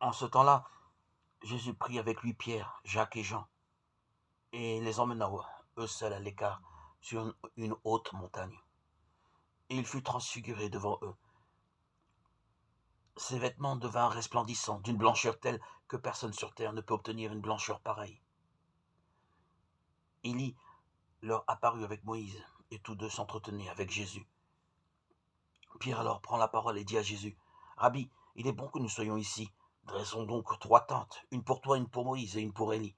En ce temps-là, Jésus prit avec lui Pierre, Jacques et Jean, et les emmena, eux seuls à l'écart, sur une haute montagne. Et il fut transfiguré devant eux. Ses vêtements devinrent resplendissants, d'une blancheur telle que personne sur terre ne peut obtenir une blancheur pareille. Élie leur apparut avec Moïse, et tous deux s'entretenaient avec Jésus. Pierre alors prend la parole et dit à Jésus, « Rabbi, il est bon que nous soyons ici. Dressons donc 3 tentes, une pour toi, une pour Moïse et une pour Élie. »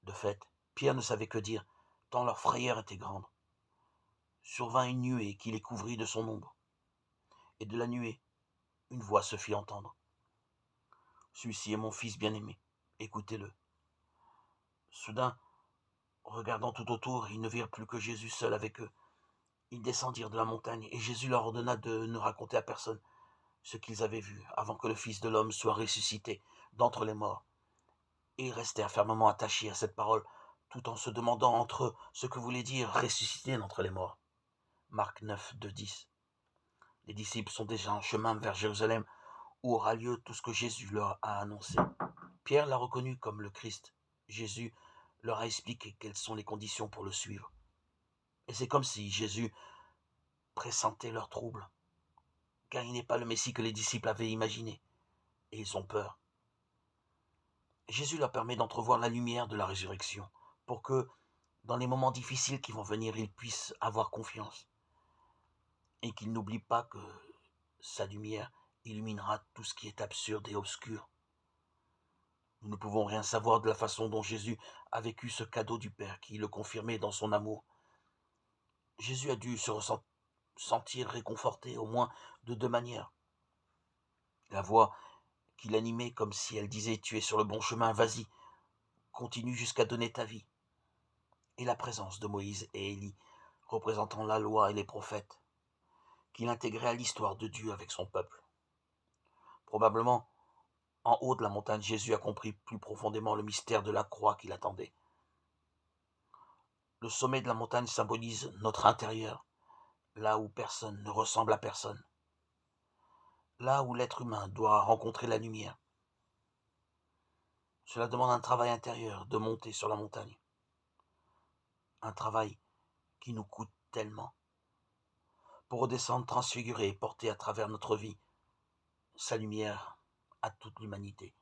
De fait, Pierre ne savait que dire, tant leur frayeur était grande. Survint une nuée qui les couvrit de son ombre. Et de la nuée, une voix se fit entendre. « Celui-ci est mon fils bien-aimé, écoutez-le. » Soudain, regardant tout autour, ils ne virent plus que Jésus seul avec eux. Ils descendirent de la montagne, et Jésus leur ordonna de ne raconter à personne ce qu'ils avaient vu avant que le Fils de l'homme soit ressuscité d'entre les morts. Et ils restèrent fermement attachés à cette parole, tout en se demandant entre eux ce que voulait dire ressusciter d'entre les morts. Marc 9, 2, 10. Les disciples sont déjà en chemin vers Jérusalem, où aura lieu tout ce que Jésus leur a annoncé. Pierre l'a reconnu comme le Christ. Jésus leur a expliqué quelles sont les conditions pour le suivre. Et c'est comme si Jésus pressentait leurs troubles, car il n'est pas le Messie que les disciples avaient imaginé, et ils ont peur. Jésus leur permet d'entrevoir la lumière de la résurrection, pour que, dans les moments difficiles qui vont venir, ils puissent avoir confiance, et qu'ils n'oublient pas que sa lumière illuminera tout ce qui est absurde et obscur. Nous ne pouvons rien savoir de la façon dont Jésus a vécu ce cadeau du Père qui le confirmait dans son amour. Jésus a dû se sentir réconforté au moins de 2 manières. La voix qui l'animait comme si elle disait « Tu es sur le bon chemin, vas-y, continue jusqu'à donner ta vie ». Et la présence de Moïse et Élie, représentant la loi et les prophètes, qu'il intégrait à l'histoire de Dieu avec son peuple. Probablement, en haut de la montagne, Jésus a compris plus profondément le mystère de la croix qui l'attendait. Le sommet de la montagne symbolise notre intérieur, là où personne ne ressemble à personne, là où l'être humain doit rencontrer la lumière. Cela demande un travail intérieur de monter sur la montagne, un travail qui nous coûte tellement, pour redescendre transfiguré et porter à travers notre vie sa lumière à toute l'humanité.